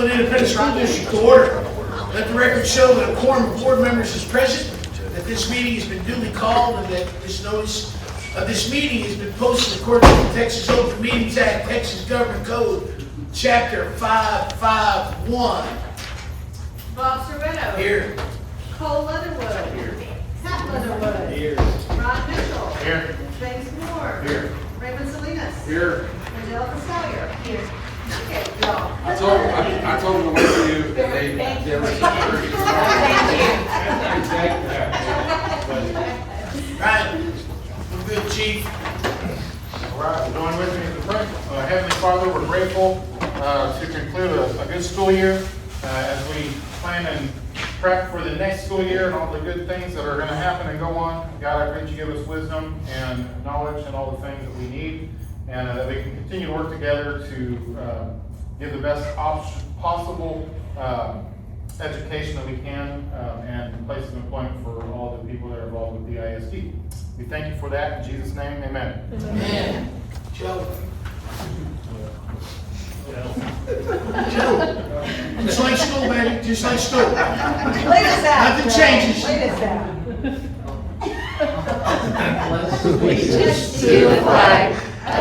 Independent School District to order. Let the record show that a quorum of board members is present, that this meeting has been duly called, and that this notice of this meeting has been posted according to the Texas Open Meetings Act, Texas Government Code, Chapter 551. Bob Servetto. Here. Cole Leatherwood. Here. Pat Leatherwood. Here. Ron Mitchell. Here. James Moore. Here. Raymond Salinas. Here. Angelica Sawyer. Here. Okay, y'all. I told them to wait for you. They were security. Right. We're good, Chief. All right, join with me in the prayer. Heavenly Father, we're grateful to conclude a good school year as we plan and prep for the next school year and all the good things that are going to happen and go on. God, I pray that you give us wisdom and knowledge and all the things that we need, and that we can continue to work together to give the best possible education that we can and places of employment for all the people that are involved with the DISD. We thank you for that. In Jesus' name, amen. Amen. Joe. Just like school, baby. Just like school. Lead us out. Nothing changes. Lead us out. Allegiance to the flag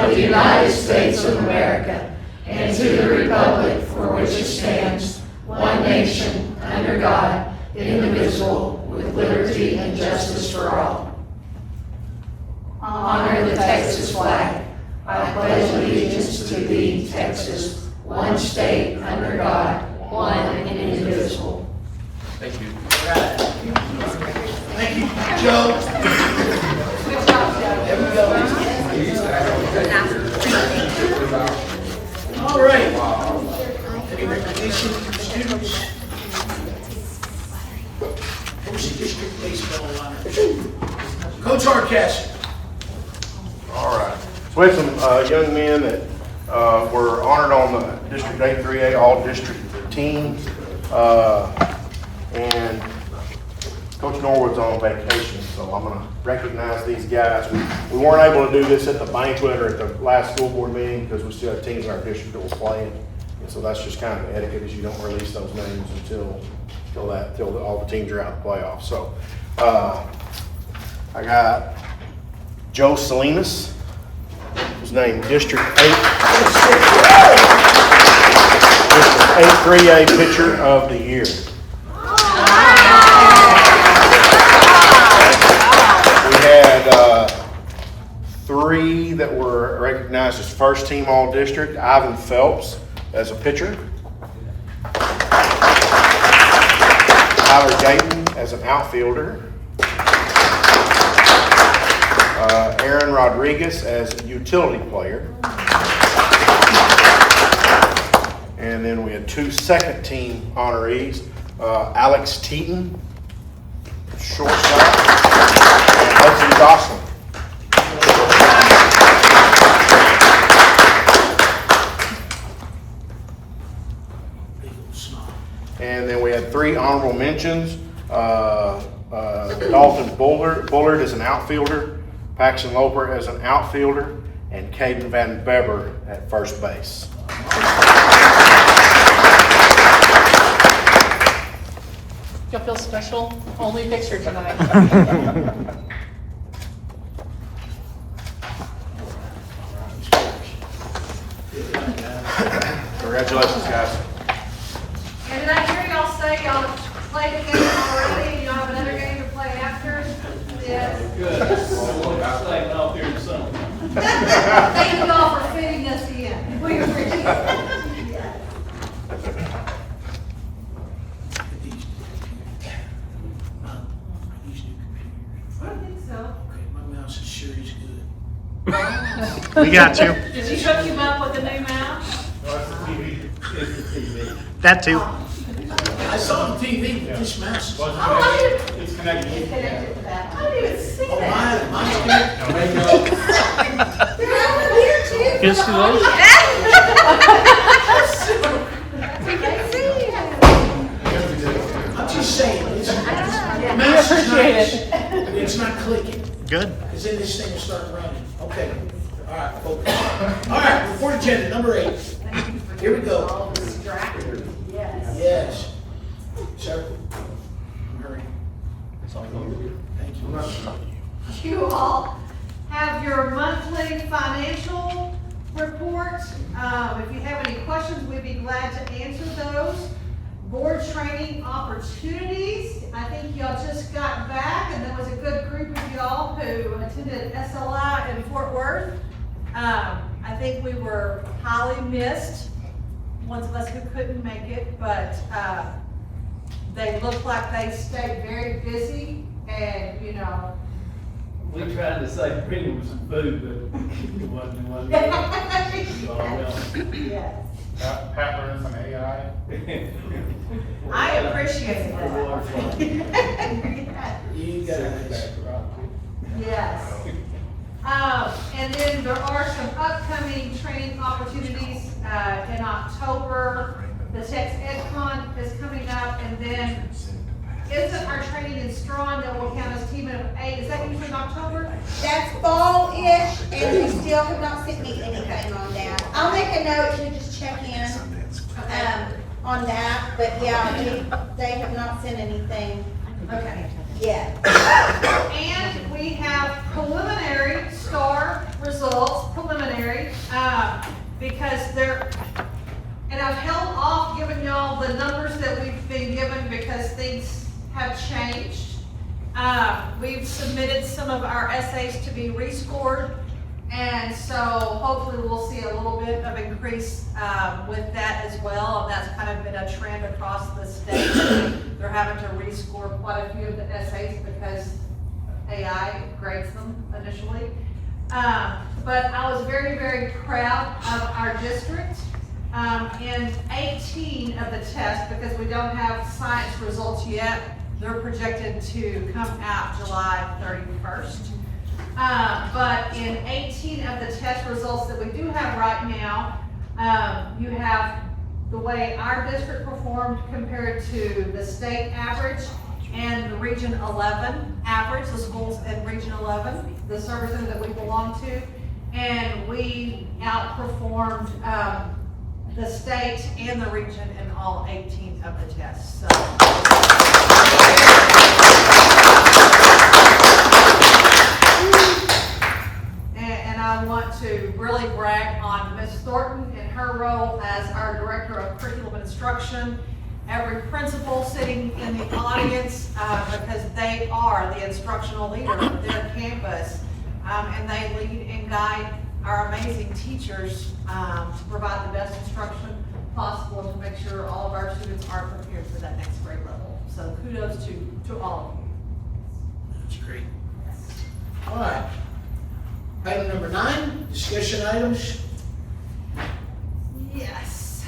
of the United States of America and to the republic for which it stands, one nation, under God, indivisible, with liberty and justice for all. Honor the Texas flag. I pledge allegiance to thee, Texas, one state, under God, one and indivisible. Thank you. Thank you, Joe. Good job, Joe. There we go. All right. Any recognition from students? Who's the district baseball lineup? Coach Hardcastle. All right. So we had some young men that were honored on the District 8-3A All-District team. And Coach Norwood's on vacation, so I'm going to recognize these guys. We weren't able to do this at the banquet or at the last school board meeting because we still have teams in our district that were playing. And so that's just kind of etiquette, is you don't release those names until all the teams are out of the playoffs. So I got Joe Salinas, who's named District 8-3A Pitcher of the Year. We had three that were recognized as first team all district. Ivan Phelps as a pitcher. Tyler Gayton as an outfielder. Aaron Rodriguez as a utility player. And then we had two second team honorees. Alex Teaton, shortstop, and Hudson Gosselin. And then we had three honorable mentions. Dalton Bullard as an outfielder, Paxton Loper as an outfielder, and Caden Van Beber at first base. You'll feel special? Only picture tonight. Congratulations, guys. And did I hear y'all say y'all played a game already and y'all have another game to play after? Yes. Good. Staying out there in the sun. Thank you all for fitting us in. We appreciate it. I think so. Okay, my mouse is sure is good. We got you. Did she hook you up with a new mouse? That too. I saw the TV, but this mouse is. Oh, It's connected. it's connected to that. I didn't even see Oh, that. mine's good. They're over here too. Yes, she was. We can see you. I'm just saying, it's, the We mouse is appreciate nice. it. It's not clicking. Good. Because then this thing will start running. Okay. All right, focus. All right, report agenda number 8. Here we go. All distracted. Yes. Sir? I'm hurrying. Thank you. You all have your monthly financial report. If you have any questions, we'd be glad to answer those. Board training opportunities. I think y'all just got back, and there was a good group of y'all who attended SLI in Fort Worth. I think we were highly missed, ones of us who couldn't make it, but they looked like they stayed very busy, and you know. We tried to say bring them some food, but it wasn't good. Yes. Pat learned some AI. I appreciate that. You got it. Yes. And then there are some upcoming training opportunities, in October. The Tex EdCon is coming up, and then isn't our training in Strawn that will count as team of 8? Is that usually in October? That's fall-ish, and you still have not sent me anything on that. I'll make a note to just check in, on that, but yeah, they have not sent anything Okay. yet. And we have preliminary STAR results, because they're, and I've held off giving y'all the numbers that we've been given because things have changed. We've submitted some of our essays to be rescored, and so hopefully we'll see a little bit of increase with that as well. And that's kind of been a trend across the state. They're having to rescore quite a few of the essays because AI grades them initially. But I was very, very proud of our district. In 18 of the tests, because we don't have science results yet, they're projected to come out July 31st. But in 18 of the test results that we do have right now, you have the way our district performed compared to the state average and the Region 11 average, the schools in Region 11, the service center that we belong to, and we outperformed the state and the region in all 18 of the tests. So. And I want to really brag on Ms. Thornton in her role as our Director of Curriculum and Instruction, every principal sitting in the audience, because they are the instructional leader of their campus, and they lead and guide our amazing teachers to provide the best instruction possible and to make sure all of our students are prepared for that next grade level. So kudos to all of you. That's great. All right. Item number 9, discussion items. Yes.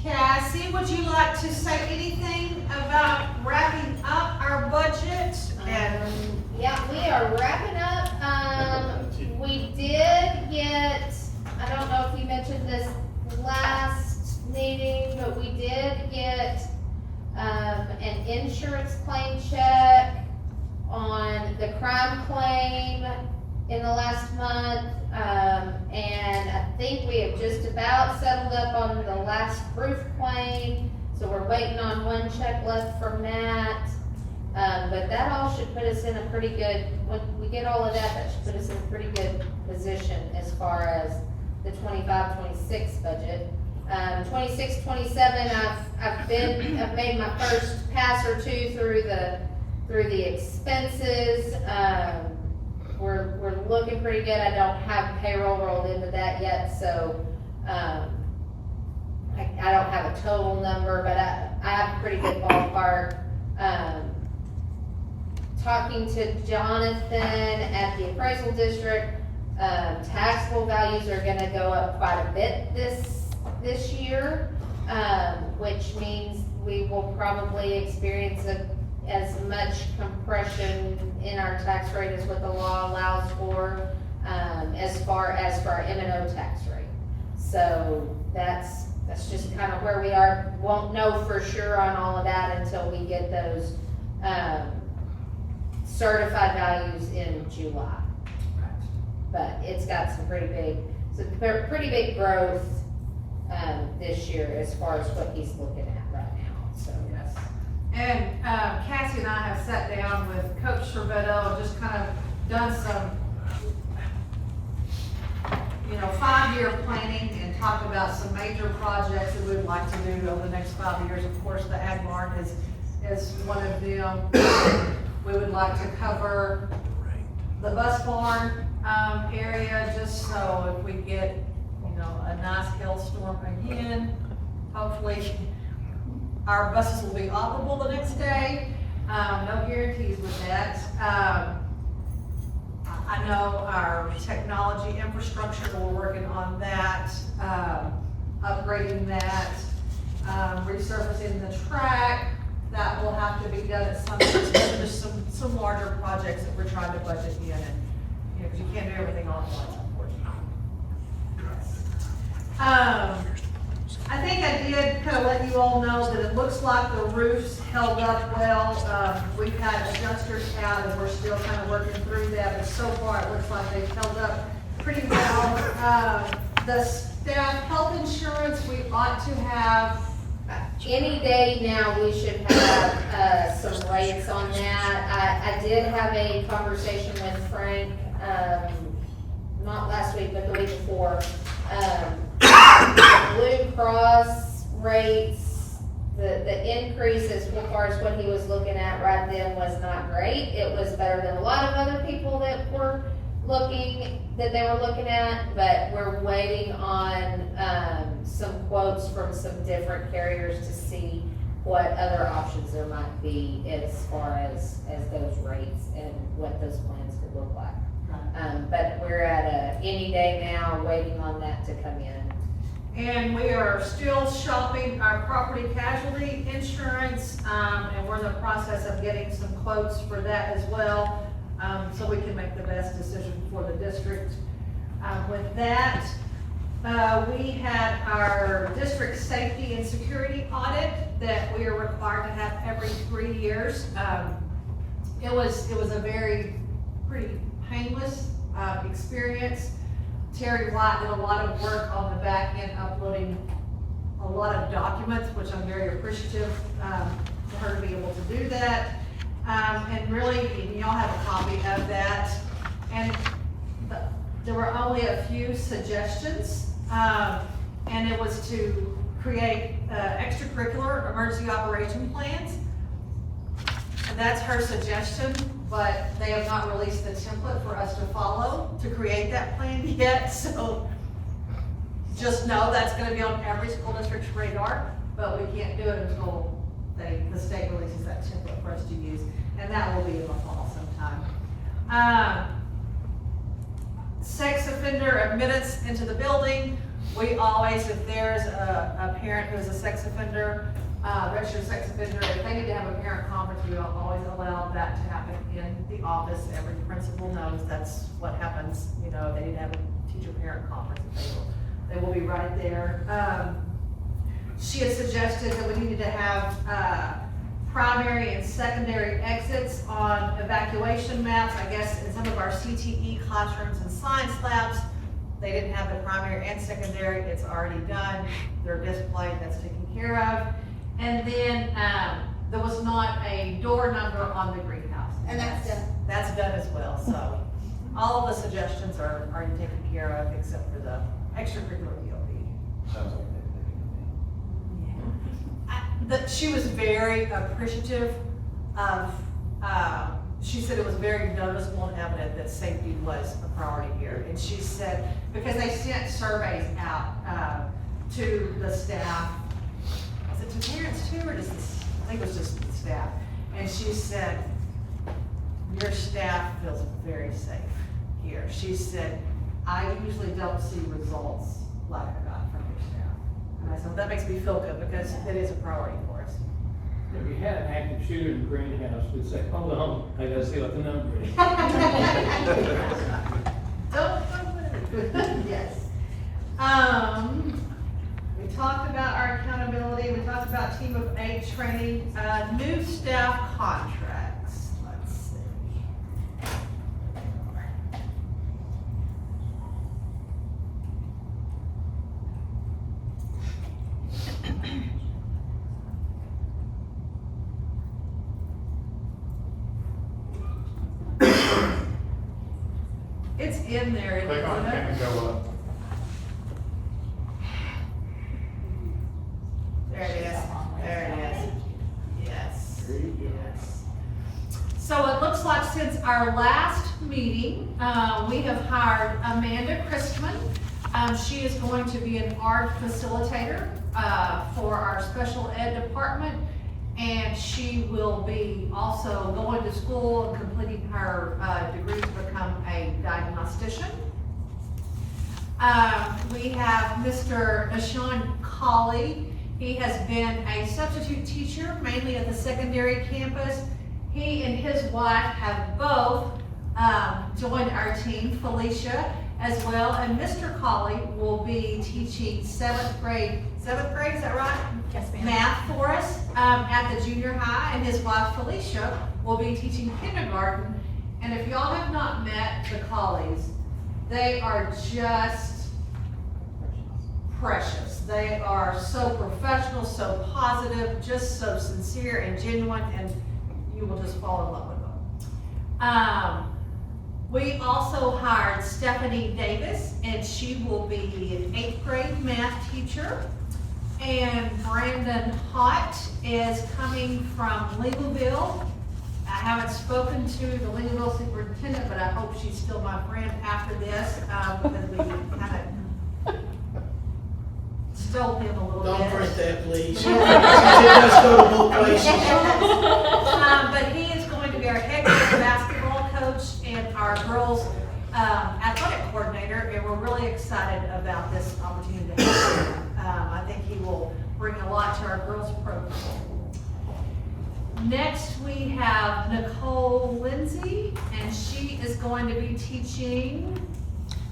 Cassie, would you like to say anything about wrapping up our budget? Yeah, we are wrapping up. We did get, I don't know if you mentioned this last meeting, but we did get an insurance claim check on the crime claim in the last month. And I think we have just about settled up on the last roof claim. So we're waiting on one check left from that. But that all should put us in a pretty good, when we get all of that, that should put us in a pretty good position as far as the 25-26 budget. 26-27, I've made my first pass or two through the expenses. We're looking pretty good. I don't have payroll rolled into that yet, so I don't have a total number, but I have a pretty good ballpark. Talking to Jonathan at the appraisal district, taxable values are gonna go up quite a bit this year, which means we will probably experience as much compression in our tax rate as what the law allows for, as far as for our M&O tax rate. So that's just kind of where we are. Won't know for sure on all of that until we get those certified values in July. But it's got some pretty big So pretty big growth, this year as far as what he's looking at right now, so. Yes. And Cassie and I have sat down with Coach Cervetto and just kind of done some, 5-year planning and talked about some major projects that we'd like to do over the next 5 years. Of course, the Ag Barn is one of them. We would like to cover the bus barn area, just so if we get, a nice hailstorm again, hopefully our buses will be operable the next day. No guarantees with that. I know our technology infrastructure, we're working on that, upgrading that, resurfacing the track. That will have to be done at some point. There's some larger projects that we're trying to budget in, and, because you can't do everything all at once, unfortunately. I think I did kind of let you all know that it looks like the roof's held up well. We've had adjusters out and we're still kind of working through that, but so far it looks like they've held up pretty well. The staff health insurance, we ought to have. Any day now, we should have, some rates on that. I did have a conversation with Frank, not last week, but the week before. The Blue Cross rates, the increase as far as what he was looking at right then was not great. It was better than a lot of other people that they were looking at, but we're waiting on, some quotes from some different carriers to see what other options there might be as far as those rates and what those plans could look like. But we're at any day now, waiting on that to come in. And we are still shopping our property casualty insurance, and we're in the process of getting some quotes for that as well, so we can make the best decision for the district. With that, we had our district safety and security audit that we are required to have every 3 years. It was a pretty painless experience. Terry White did a lot of work on the back end, uploading a lot of documents, which I'm very appreciative for her to be able to do that. And really, y'all have a copy of that. And there were only a few suggestions, and it was to create extracurricular emergency operation plans. And that's her suggestion, but they have not released the template for us to follow to create that plan yet. So just know that's going to be on every school district's radar, but we can't do it until the state releases that template for us to use, and that will be in the fall sometime. Sex offender admittance into the building. We always, if there's a parent who's a sex offender, registered sex offender, if they need to have a parent conference, we will always allow that to happen in the office. Every principal knows that's what happens. They need to have a teacher-parent conference. They will be right there. She had suggested that we needed to have primary and secondary exits on evacuation maps. I guess in some of our CTE classrooms and science labs, they didn't have the primary and secondary. It's already done. They're displayed. That's taken care of. And then there was not a door number on the greenhouse. And that's done. That's done as well. So all of the suggestions are already taken care of except for the extracurricular EOB. Sounds like She was very appreciative of, she said it was very noticeable and evident that safety was a priority here. And she said, because they sent surveys out to the staff, was it to parents too, or just, I think it was just the staff. And she said, your staff feels very safe here. She said, I usually don't see results like I got from your staff. And I said, well, that makes me feel good because it is a priority for us. If we had an active shooter in the greenhouse, we'd say, hold on, I gotta see what the number is. Don't yes. We talked about our accountability. We talked about Team of 8 training, new staff contracts. Let's see. It's in there, isn't Click on it it? and go up. There it is, there it is. Yes, yes. So it looks like since our last meeting, we have hired Amanda Christman. She is going to be an art facilitator for our special ed department. And she will be also going to school and completing her degree to become a diagnostician. We have Mr. Nashawn Colley. He has been a substitute teacher, mainly at the secondary campus. He and his wife have both joined our team, Felicia, as well. And Mr. Colley will be teaching seventh grade, is that right? Yes, ma'am. Math for us at the junior high, and his wife Felicia will be teaching kindergarten. And if y'all have not met the Colleys, they are just precious. They are so professional, so positive, just so sincere and genuine, and you will just fall in love with them. We also hired Stephanie Davis, and she will be an 8th grade math teacher. And Brandon Hott is coming from Legalville. I haven't spoken to the Legalville superintendent, but I hope she's still my friend after this, because we kind of stole him a little bit. Don't print that, please. It does go to both places. But he is going to be our head girls basketball coach and our girls athletic coordinator, and we're really excited about this opportunity to have him. I think he will bring a lot to our girls program. Next, we have Nicole Lindsay, and she is going to be teaching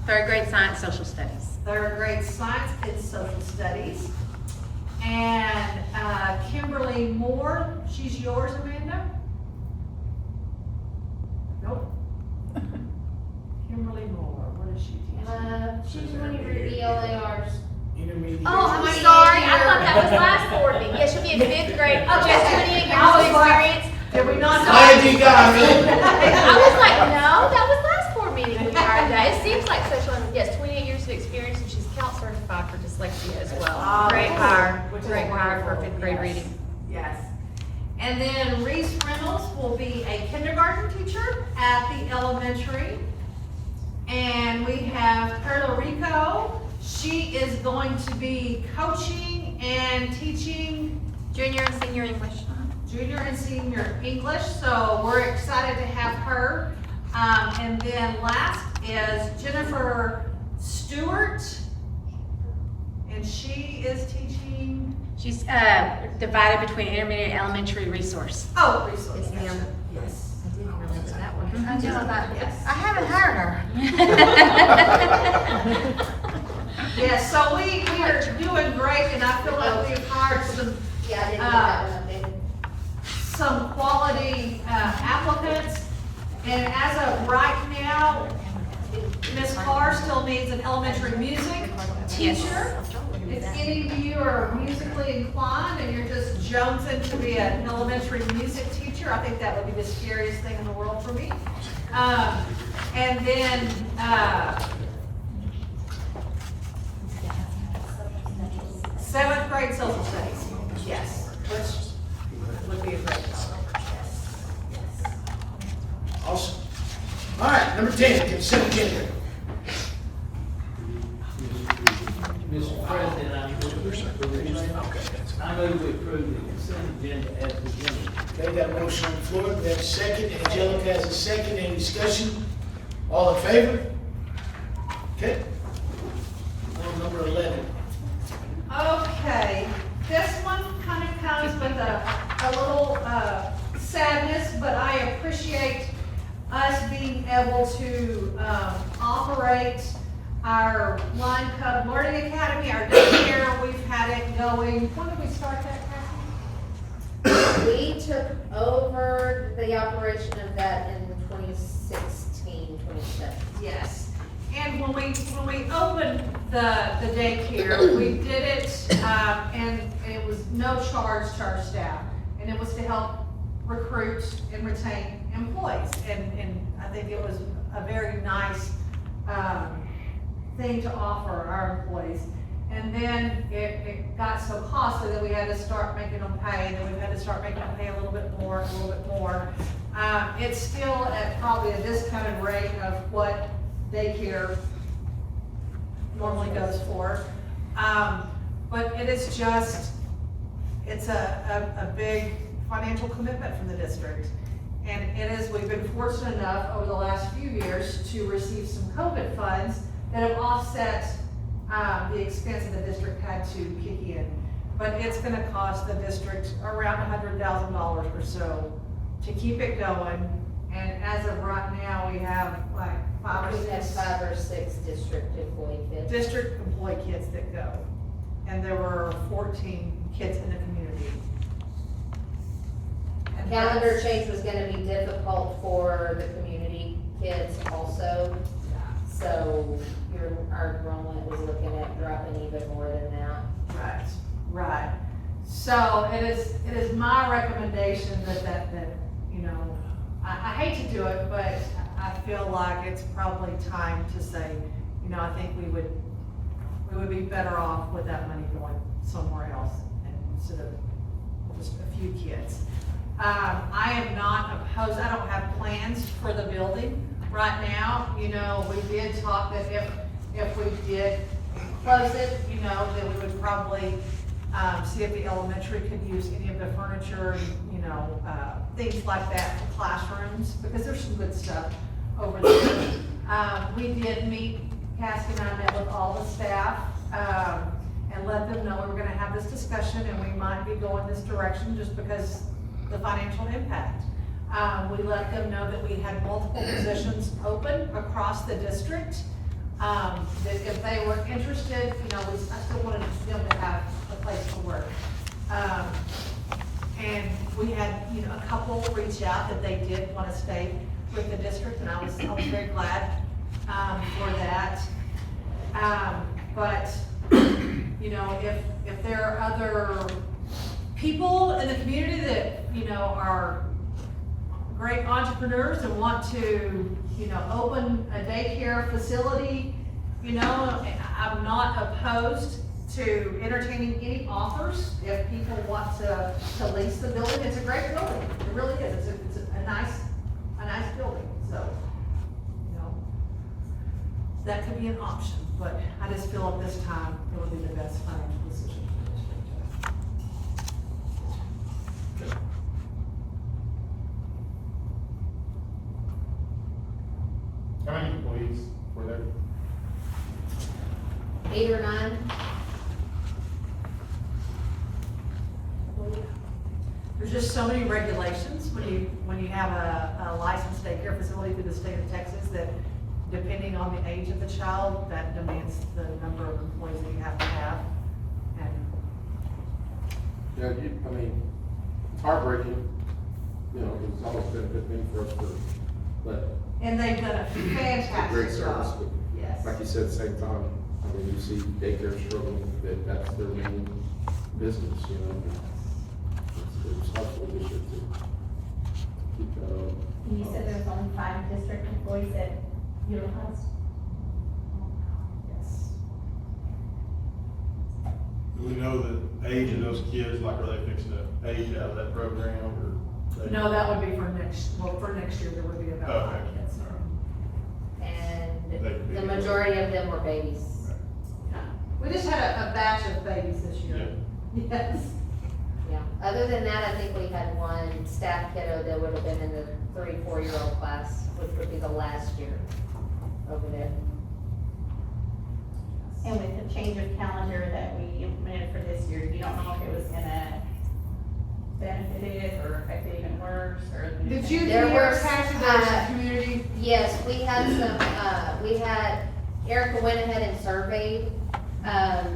3rd grade science, social studies. 3rd grade science and social studies. And Kimberly Moore, she's yours, Amanda? Nope. Kimberly Moore, what is she teaching? She's one of your ELARs. Intermediate. Oh, I'm sorry, I thought that was last board meeting. Yeah, she'll be in 5th grade, just 28 years of experience. Did we not? Glad you got me. I was like, no, that was last board meeting we hired that. It seems like social, yes, 28 years of experience, and she's CALC certified for dyslexia as well. Great hire, great hire for 5th grade reading. Yes. And then Reese Reynolds will be a kindergarten teacher at the elementary. And we have Perla Rico. She is going to be coaching and teaching Junior and senior English. junior and senior English, so we're excited to have her. And then last is Jennifer Stewart, and she is teaching, She's divided between intermediate and elementary resource. oh, resource. Yes, ma'am. Yes. I didn't remember that one. I know that. Yes. I haven't hired her. Yes, so we are doing great, and I feel like we've hired some quality applicants. And as of right now, Ms. Carr still needs an elementary music teacher. If any of you are musically inclined and you're just jonesing to be an elementary music teacher, I think that would be the scariest thing in the world for me. And then, 7th grade social studies, yes, which would be a great topic, yes, yes. Awesome. All right, number 10, consent agenda. Mr. President, I move we approve the consent agenda as presented. Okay, got a motion on the floor, we have a second, Angelica has a second, any discussion? All in favor? Okay. On number 11. Okay, this one kind of comes with a little sadness, but I appreciate us being able to operate our Lion Cub Learning Academy, our daycare. We've had it going, when did we start that, Cassie? We took over the operation of that in 2016, 2017. Yes. And when we opened the daycare, we did it, and it was no charge to our staff. And it was to help recruit and retain employees. And I think it was a very nice thing to offer our employees. And then it got so costly that we had to start making them pay, and then we had to start making them pay a little bit more, a little bit more. It's still at probably a discounted rate of what daycare normally goes for. But it is just, it's a big financial commitment from the district. And it is, we've been fortunate enough over the last few years to receive some COVID funds that have offset the expense that the district had to kick in. But it's gonna cost the district around $100,000 or so to keep it going. And as of right now, we have like We had 5 or 6 district employee kids. district employee kids that go. And there were 14 kids in the community. And Calendar that's- change was gonna be difficult for the community kids also. So our enrollment was looking at dropping even more than that. Right, right. So it is my recommendation that, you know, I hate to do it, but I feel like it's probably time to say, you know, I think we would be better off with that money going somewhere else instead of just a few kids. I am not opposed, I don't have plans for the building right now. You know, we did talk that if we did close it, you know, that we would probably see if the elementary could use any of the furniture, you know, things like that for classrooms, because there's some good stuff over there. We did meet, Cassie and I met with all the staff, and let them know we were gonna have this discussion and we might be going this direction just because the financial impact. We let them know that we had multiple positions open across the district. That if they were interested, you know, I still wanted them to have a place to work. And we had, you know, a couple reach out that they did want to stay with the district, and I was very glad for that. But, you know, if there are other people in the community that, you know, are great entrepreneurs and want to, you know, open a daycare facility, you know, I'm not opposed to entertaining any offers if people want to lease the building. It's a great building, it really is. It's a nice building, so, you know, that could be an option, but I just feel at this time it would be the best financial decision for the district. How many employees were there? 8 or 9. There's just so many regulations when you have a licensed daycare facility through the state of Texas that depending on the age of the child, that demands the number of employees that you have to have. And Yeah, I mean, it's heartbreaking, you know, it's always been a good thing for us, but and they've done a it's a great fantastic service, job. but Yes. like you said, at the same time, I mean, you see daycare struggling, that's their main business, you know. It's hard for the district to keep that up. And you said there's only 5 district employees that utilized? Yes. Do we know the age of those kids, like are they fixing to age out of that program or? No, that would be for next year, there would be about 5 Okay. kids. And the majority of them were babies. We just had a batch of babies this year. Yes. Yeah, other than that, I think we had one staff kiddo that would have been in the 3-4-year-old class, which would be the last year over there. And with the change of calendar that we implemented for this year, you don't know if it was gonna benefit it or affect it even worse, or? Did you There hear, were, Cassie, there's a community? Yes, we had some, Erica went ahead and surveyed,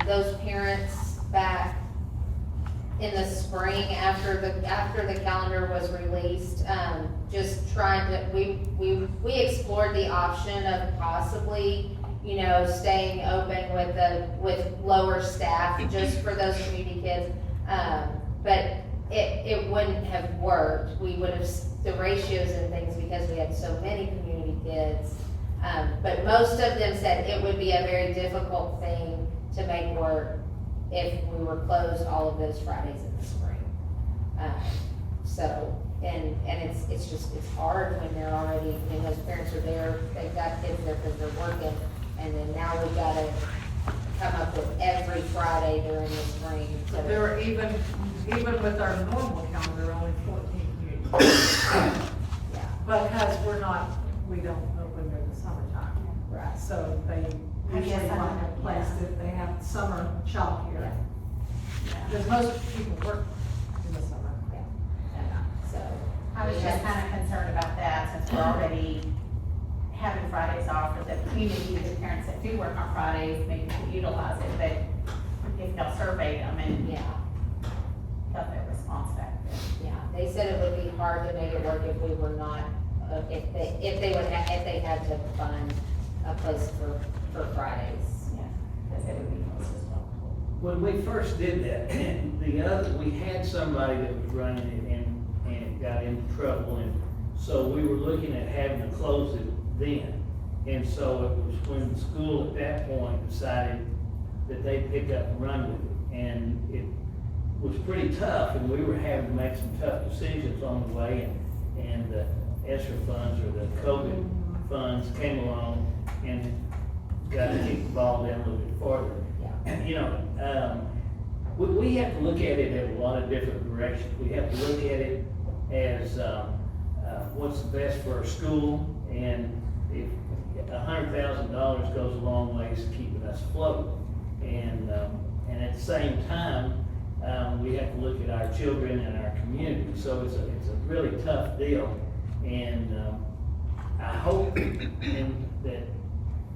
those parents back in the spring after the calendar was released, just trying to, we explored the option of possibly, you know, staying open with lower staff just for those community kids. But it wouldn't have worked. We would have, the ratios and things, because we had so many community kids. But most of them said it would be a very difficult thing to make work if we were closed all of those Fridays in the spring. So, and it's just, it's hard when they're already, and those parents are there, they've got kids there because they're working, and then now we've gotta come up with every Friday during the spring. So There were even with our normal calendar, only 14 meetings. yeah, Because we don't open during the summertime. right. So they I usually guess I find a don't- place yeah. that they have summer childcare. Because most people work in the summer. So. I was just kind of concerned about that, since we're already having Fridays off for the community, the parents that do work on Fridays, maybe could utilize it, but if they'll survey them and Yeah, got their response back then. yeah, they said it would be hard to make it work if we were not, if they had to find a place for Fridays. Yeah, because it would be close as well. When we first did that, we had somebody that was running it and it got into trouble, and so we were looking at having to close it then. And so it was when the school at that point decided that they'd pick up and run with it. And it was pretty tough, and we were having to make some tough decisions on the way, and the ESSA funds or the COVID funds came along and got to kick the ball down a little bit farther. You know, we have to look at it in a lot of different directions. We have to look at it as what's the best for our school, and if $100,000 goes a long ways to keeping us afloat. And at the same time, we have to look at our children and our community. So it's a really tough deal, and I hope that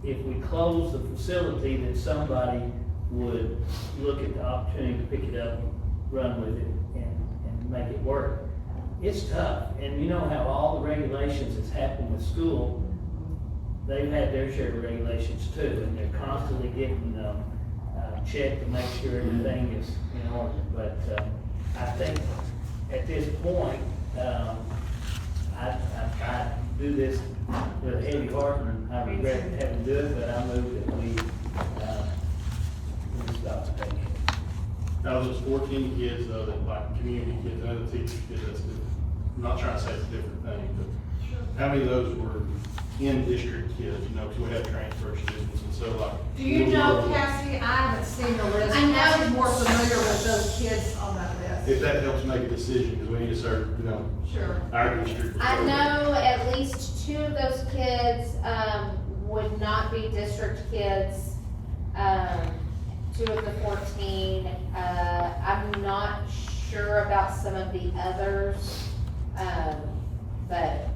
if we close the facility, that somebody would look at the opportunity to pick it up, run with it, and make it work. It's tough, and you know how all the regulations that's happened with school, they've had their share of regulations too, and they're constantly getting checked to make sure everything is in order. But I think at this point, I do this with a heavy heart, and I regret having to do it, but I move that we stop the thing. That was just 14 kids though, that like community kids, and other teachers kids, that's different. I'm not trying to say it's a different thing, but how many of those were in-district kids, you know, because we had transfer students, and so like. Do you know, Cassie, I haven't seen the list. I know. Cassie's more familiar with those kids on that list. If that helps make a decision, because we need to serve, you know, Sure. our district. I know at least 2 of those kids, would not be district kids. 2 of the 14, I'm not sure about some of the others, but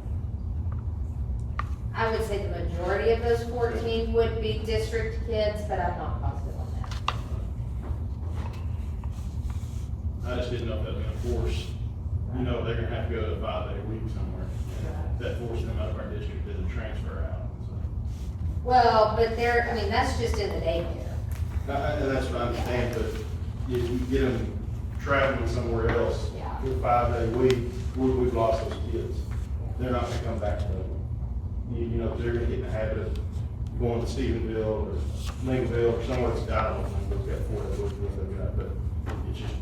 I would say the majority of those 14 would be district kids, but I'm not positive on that. I just didn't know if that was gonna force, you know, they're gonna have to go to a 5-day week somewhere. And that forcing them out of our district as a transfer out, so. Well, but that's just in the daycare. And that's what I understand, but if you get them traveling somewhere else, Yeah. for a 5-day week, we've lost those kids. They're not gonna come back to them. You know, they're gonna get in the habit of going to Stephenville or Lincolnville or somewhere that's, I don't know, they've got 4 days a week, they've got, but it's just,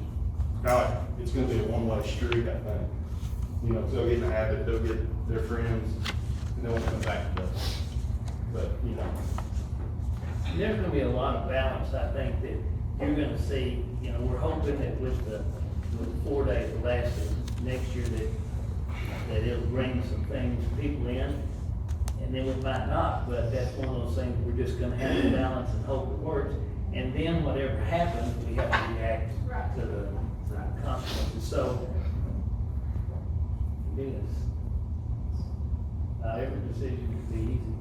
it's gonna be a one-way street, I think. You know, they'll get in the habit, they'll get their friends, and they won't come back to them. But, you know. There's gonna be a lot of balance, I think, that you're gonna see, you know, we're hoping that with the 4 days of lasting next year, that it'll bring some things, people in, and then we might not, but that's one of those things, we're just gonna have to balance and hope it works. And then whatever happens, we have to react to the consequences. So, it is. Every decision could be easy.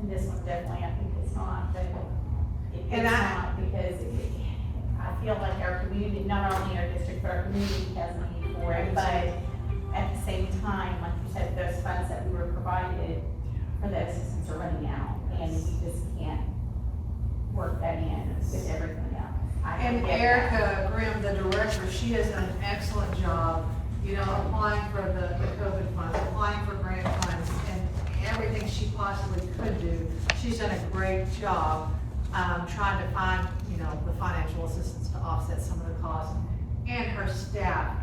And this one definitely, I think it's not, but it's And not, because I feel like our community, not only our district, but our community has a need for it, but at the same time, like you said, those funds that we were provided for the assistance are running out, and we just can't work that in with everything else. I And get that. Erica Grimm, the director, she has done an excellent job, you know, applying for the COVID funds, applying for grant funds, and everything she possibly could do. She's done a great job, trying to find, you know, the financial assistance to offset some of the costs. And her staff,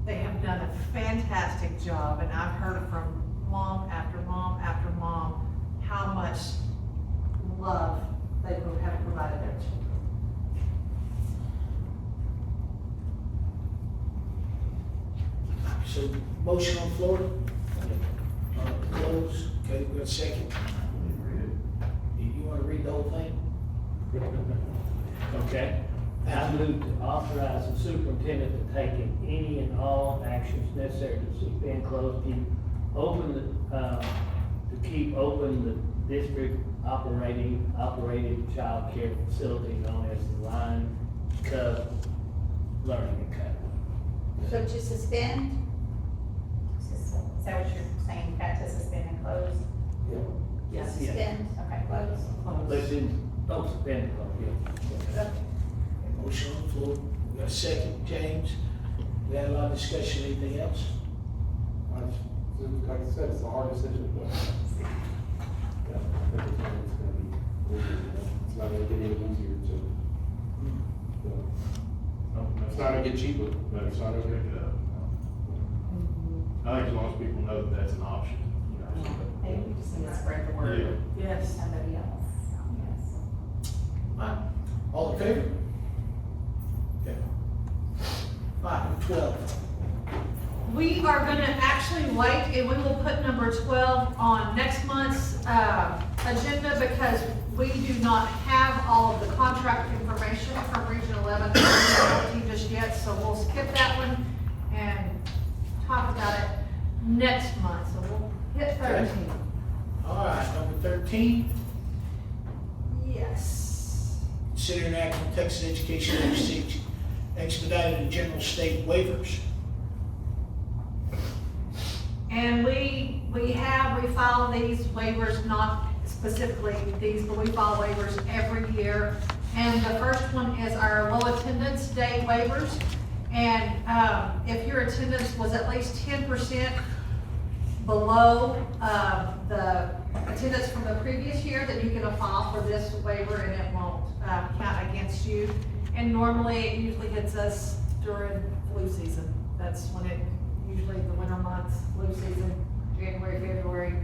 they have done a fantastic job, and I've heard from mom after mom after mom how much love they have provided their children. So, motion on the floor? Close, okay, we got a second. You wanna read the whole thing? Okay. I move to authorize the superintendent to take any and all actions necessary to suspend, close, keep open the district operated childcare facility known as the Lion Cub Learning Academy. So to suspend? Is that what you're saying, Pat, to suspend and close? Yes. Suspend, okay, close. But then, don't suspend, yeah. Motion on the floor, we got a second, James. We had a lot of discussion, anything else? Like I said, it's a hard decision, but yeah, I think it's gonna be, it's not gonna get any easier to, it's not gonna get cheaper, but it's not gonna pick it up. I think as long as people know that that's an option, you know. Maybe we just need to spread the word Yes. to somebody else. Yes. All in favor? Okay. 5 and 12. We are gonna actually wait, and we will put number 12 on next month's, agenda, because we do not have all of the contract information from Region 11 just yet, so we'll skip that one and talk about it next month, so we'll hit 13. All right, number 13, Yes. consider enacting Texas Education Agency Expedited and General State Waivers. And we file these waivers, not specifically these, but we file waivers every year. And the first one is our low attendance day waivers. And, if your attendance was at least 10% below, the attendance from the previous year, then you can file for this waiver and it won't, count against you. And normally, it usually hits us during flu season. That's when it, usually the winter months, flu season, January, February,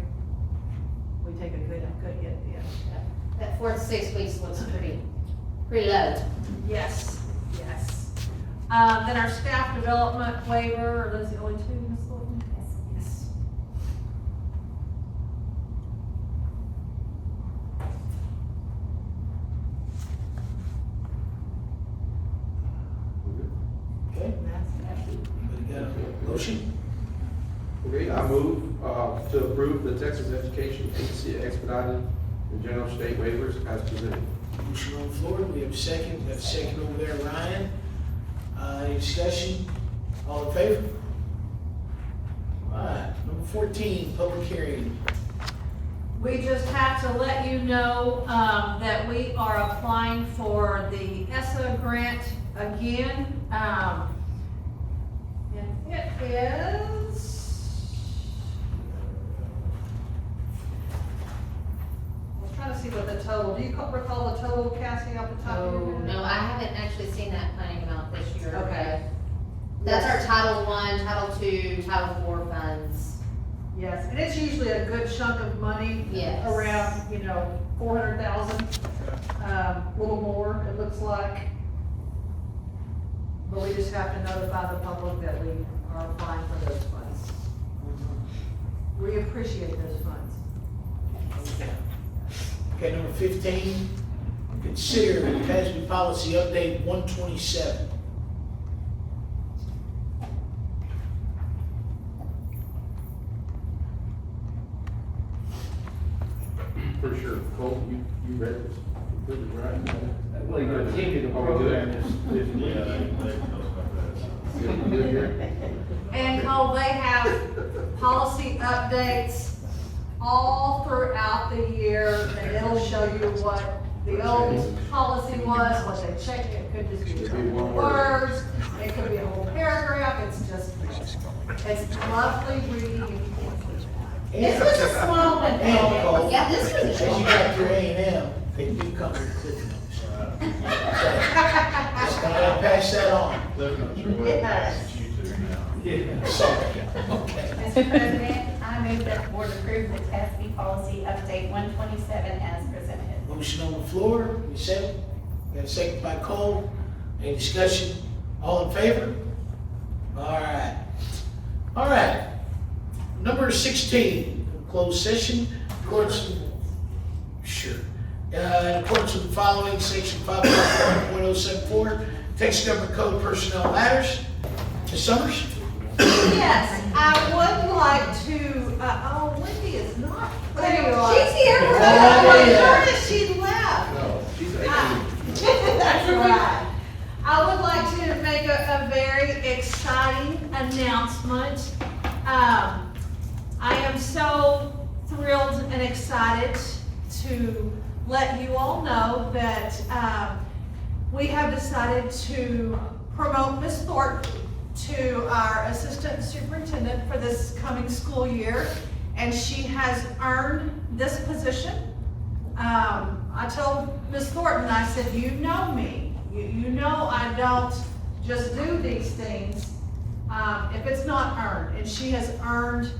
we take a good hit then. That 4 to 6 weeks looks pretty low. Yes, yes. Then our staff development waiver, are those the only two, Ms. Thornton? Yes. Okay, anybody got a motion? Okay, I move, to approve the Texas Education Agency Expedited and General State Waivers as presented. Motion on the floor, we have a second, we got a second over there, Ryan. Any discussion? All in favor? All right, number 14, public hearing. We just have to let you know, that we are applying for the ESSA grant again. And it is, I was trying to see what the total, do you recall the total, Cassie, off the top of your head? No, I haven't actually seen that planning amount this year. Okay. That's our Title I, Title II, Title IV funds. Yes, and it's usually a good chunk of money. Yes. Around, 400,000, a little more, it looks like. But we just have to notify the public that we are applying for those funds. We appreciate those funds. Okay, number 15, consider PASB policy update 127. Pretty sure, Cole, you read this completely right? Well, you continue to Are we program good? this Good here? And Cole, they have policy updates all throughout the year, and it'll show you what the old policy was, what they checked, it could just be a couple of words, it could be a whole paragraph, it's lovely reading. This was a small one. And this was. As you got your A&M, they do come with Cliff Notes. Just gotta pass that on. Cliff Notes are what passes you to now. Yeah. Sorry. Okay. Mr. President, I move that the board approve the TASB policy update 127 as presented. Motion on the floor, you second? Got a second by Cole. Any discussion? All in favor? All right. All right. Number 16, closed session. In accordance with, sure. In accordance with the following, section 5.074, Texas Government Code Personnel Matters. Ms. Summers? Yes, I would like to, oh, Wendy is not. There you are. She's here for Oh, the- my goodness, she left. No, she's That's right. I would like to make a very exciting announcement. I am so thrilled and excited to let you all know that we have decided to promote Ms. Thornton to our assistant superintendent for this coming school year, and she has earned this position. I told Ms. Thornton, I said, you know me. You know I don't just do these things if it's not earned, and she has earned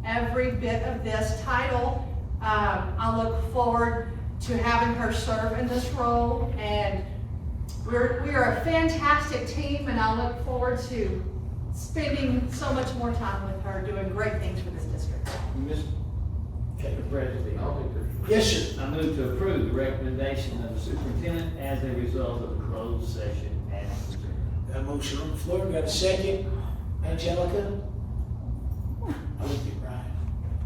every bit of this title. I look forward to having her serve in this role, and we are a fantastic team, and I look forward to spending so much more time with her, doing great things for this district. Mr. President, Yes, sir. I move to approve the recommendation of the superintendent as a result of the closed session as presented. Got a motion on the floor, got a second. Angelica? I looked at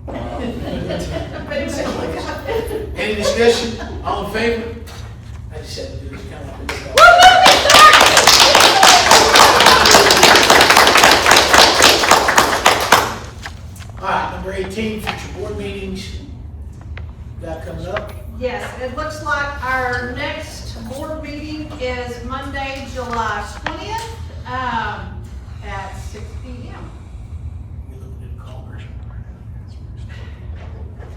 Ryan. Any discussion? All in favor? I just had to do this kind of like a look. All right, number 18, future board meetings. Got coming up? Yes, it looks like our next board meeting is Monday, July 20th, at 6 p.m. We're looking at callers.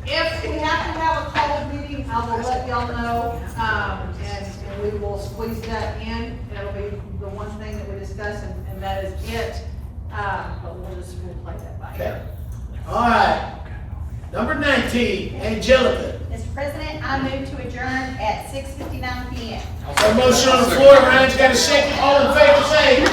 If we have to have a call meeting, I will let y'all know, and we will squeeze that in. It'll be the one thing that we discuss, and that is it. But we'll play that by ear. Okay. All right. Number 19, Angelica. Mr. President, I move to adjourn at 6:59 p.m. A motion on the floor, Ryan's got a second. All in favor, say